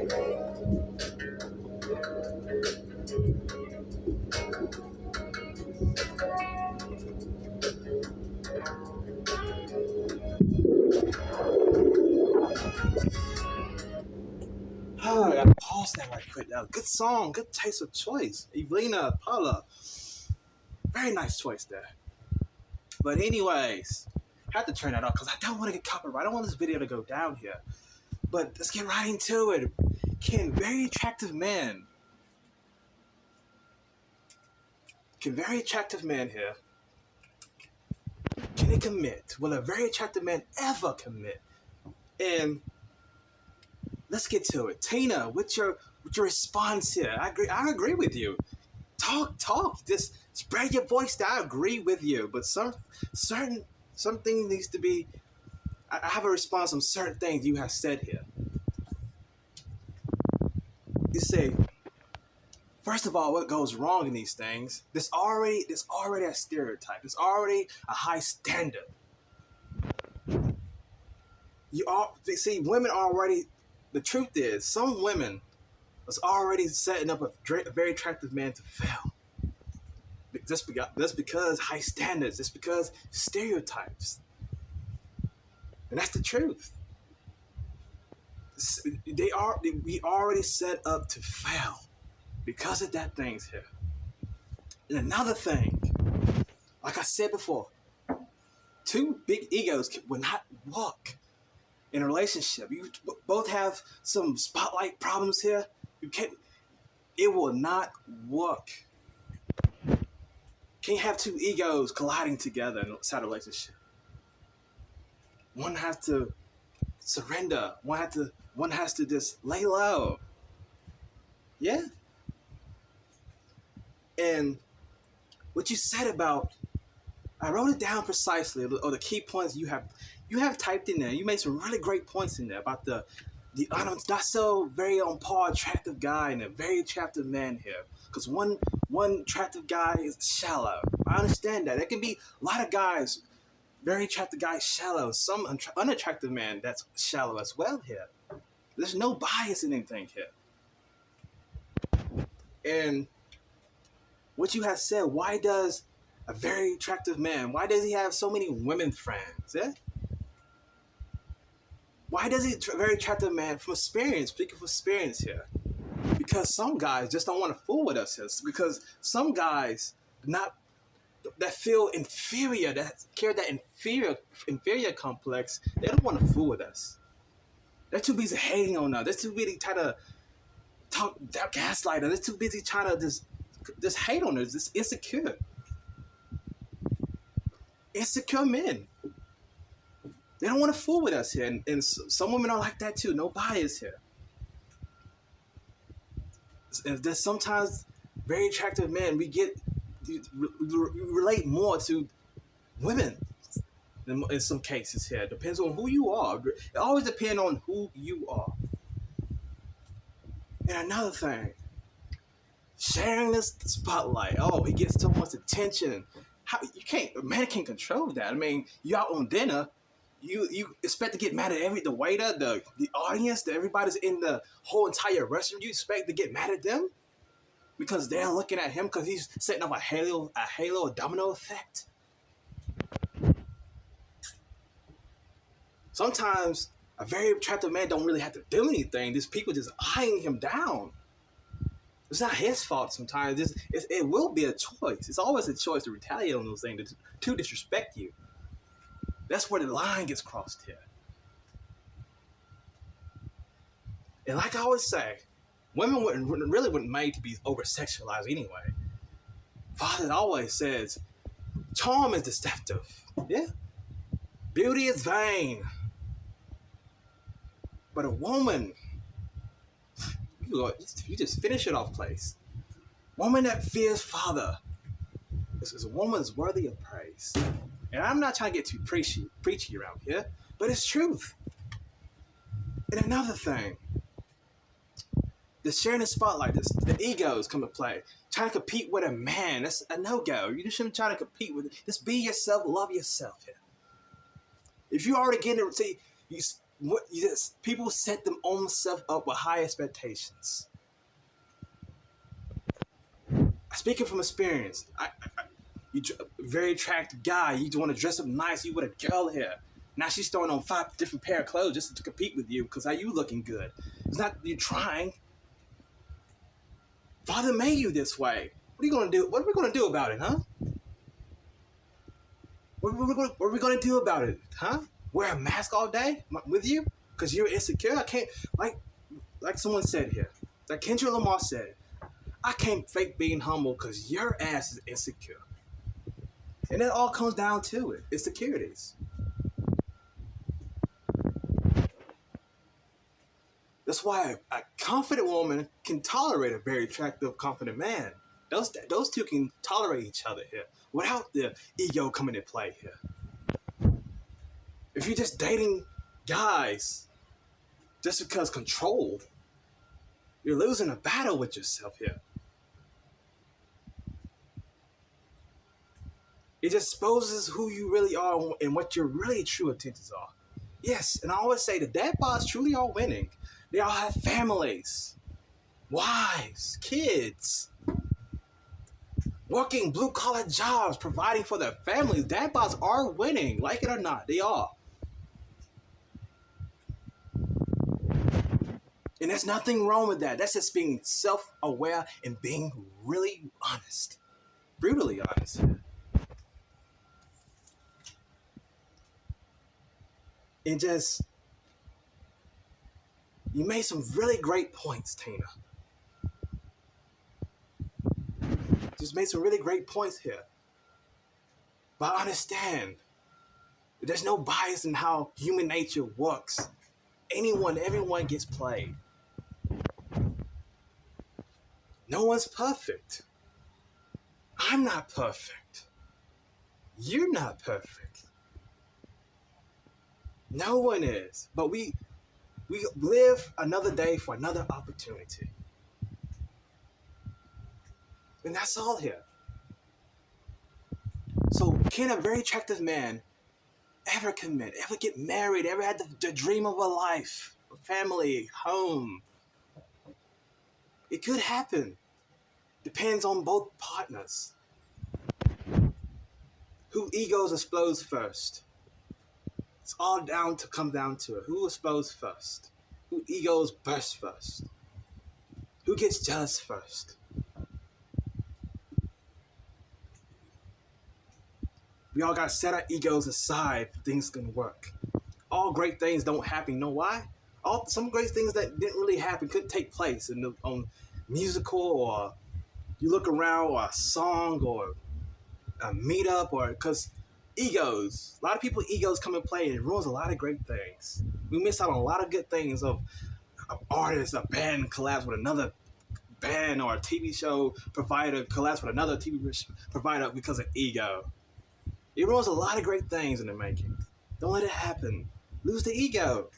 Oh, I gotta pause that right quick. Now, good song, good taste of choice. Evelina Paula, very nice choice there. But anyways, I have to turn that off because I don't want to get copyright. I don't want this video to go down here. But let's get right into it. Can very attractive men here, can they commit? Will a very attractive man ever commit? And let's get to it. Tina, what's your response here? I agree with you. Talk. Just spread your voice. I agree with you. But something needs to be. I have a response on certain things you have said here. You say, first of all, what goes wrong in these things? There's already a stereotype. There's already a high standard. See, women already. The truth is, some women was already setting up a very attractive man to fail. Just because high standards, just because stereotypes. And that's the truth. We already set up to fail because of that things here. And another thing, like I said before, two big egos will not work in a relationship. You both have some spotlight problems here. It will not work. Can't have two egos colliding together inside a relationship. One has to surrender. One has to just lay low. Yeah. And what you said about, I wrote it down precisely, or the key points you have typed in there. You made some really great points in there about the not so very on par attractive guy and a very attractive man here. Because one attractive guy is shallow. I understand that. There can be a lot of guys, very attractive guys, shallow. Some unattractive man that's shallow as well here. There's no bias in anything here. And what you have said, why does a very attractive man, why does he have so many women friends? Yeah? Why does he very attractive man from experience, speaking from experience here? Because some guys just don't want to fool with us here. Because some guys that feel inferior, that carry that inferior complex, they don't want to fool with us. They're too busy hating on us. They're too busy trying to gaslight us. They're too busy trying to just hate on us. Just insecure men. They don't want to fool with us here, and some women are like that too. No bias here. And there's sometimes very attractive men. We relate more to women in some cases here. It depends on who you are. It always depends on who you are. And another thing, sharing this spotlight. Oh, he gets so much attention. A man can't control that. I mean, you out on dinner. You expect to get mad at the waiter, the audience, everybody's in the whole entire restaurant. You expect to get mad at them because they're looking at him because he's setting up a halo domino effect. Sometimes a very attractive man don't really have to do anything. These people just eyeing him down. It's not his fault sometimes. It will be a choice. It's always a choice to retaliate on those things, to disrespect you. That's where the line gets crossed here. And like I always say, women wouldn't made to be over-sexualized anyway. Father always says, charm is deceptive. Yeah? Beauty is vain. But a woman, you just finish it off, place. Woman that fears Father is a woman that's worthy of praise. And I'm not trying to get too preachy around here, but it's truth. And another thing, the sharing the spotlight, the egos come to play. Trying to compete with a man, that's a no-go. You shouldn't try to compete with it. Just be yourself, love yourself here. If you already getting it, see, People set them own self up with high expectations. Speaking from experience, you very attractive guy. You want to dress up nice. You with a girl here. Now she's throwing on 5 different pair of clothes just to compete with you because how you looking good. It's not you trying. Father made you this way. What are you gonna do? What are we gonna do about it, huh? What are we gonna do about it, huh? Wear a mask all day with you because you're insecure. I can't like someone said here, like Kendrick Lamar said, I can't fake being humble because your ass is insecure. And it all comes down to it. Insecurities. That's why a confident woman can tolerate a very attractive, confident man. Those two can tolerate each other here without the ego coming into play here. If you're just dating guys just because controlled, you're losing a battle with yourself here. It just exposes who you really are and what your really true intentions are. Yes, and I always say the dad bods truly are winning. They all have families, wives, kids, working blue-collar jobs, providing for their families. Dad bods are winning, like it or not, they are. And there's nothing wrong with that. That's just being self-aware and being really honest. Brutally honest. And just, you made some really great points, Tina. Just made some really great points here. But I understand, there's no bias in how human nature works. Everyone gets played. No one's perfect. I'm not perfect. You're not perfect. No one is. But we live another day for another opportunity. And that's all here. So can a very attractive man ever commit, ever get married, ever had the dream of a life, a family, home? It could happen. Depends on both partners. Who egos explodes first? It's all come down to it. Who explodes first? Who egos burst first? Who gets jealous first? We all gotta set our egos aside for things can work. All great things don't happen. You know why? Some great things that didn't really happen couldn't take place on musical, or you look around, or a song, or a meetup, or because egos. A lot of people egos come and play, and it ruins a lot of great things. We miss out on a lot of good things of artists, a band collabs with another band, or a TV show provider collabs with another TV provider because of ego. It ruins a lot of great things in the making. Don't let it happen. Lose the ego.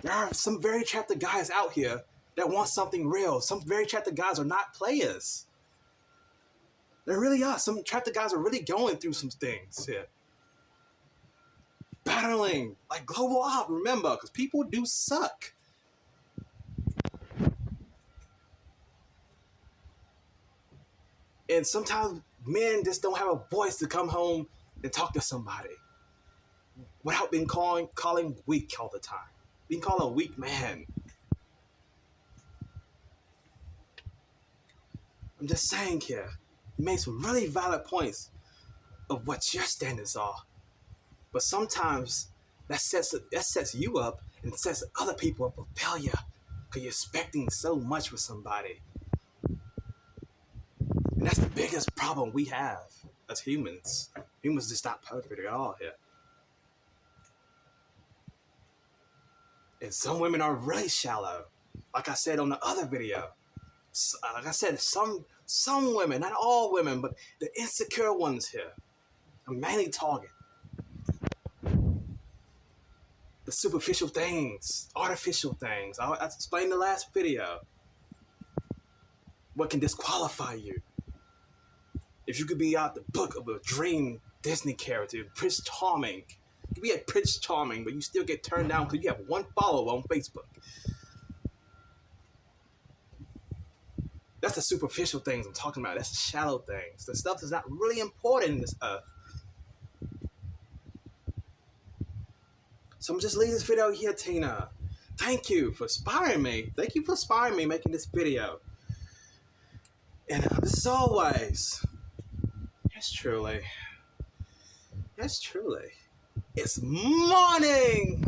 There are some very attractive guys out here that want something real. Some very attractive guys are not players. There really are. Some attractive guys are really going through some things here. Battling, like global op, remember, because people do suck. And sometimes men just don't have a voice to come home and talk to somebody without being calling weak all the time. Being called a weak man. I'm just saying here, you made some really valid points of what your standards are. But sometimes that sets you up and sets other people up for failure because you're expecting so much from somebody. And that's the biggest problem we have as humans. Humans just not perfect at all here. And some women are really shallow. Like I said on the other video. Like I said, some women, not all women, but the insecure ones here. I'm mainly targeting the superficial things, artificial things. I explained in the last video. What can disqualify you? If you could be out the book of a dream Disney character, Prince Charming, be a Prince Charming, but you still get turned down because you have one follower on Facebook. That's the superficial things I'm talking about. That's the shallow things. The stuff that's not really important in this earth. So I'm just leaving this video here, Tina. Thank you for inspiring me. Thank you for inspiring me making this video. And as always, yes, truly, it's morning.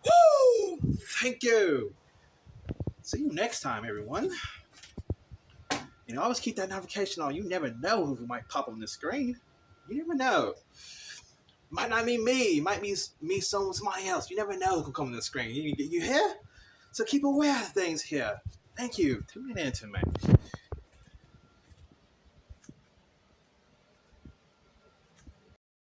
Woo! Thank you. See you next time, everyone. Always keep that notification on. You never know who might pop on the screen. You never know. Might not be me. It might be me, somebody else. You never know who can come on the screen. You hear? So keep aware of things here. Thank you. Tune in to me.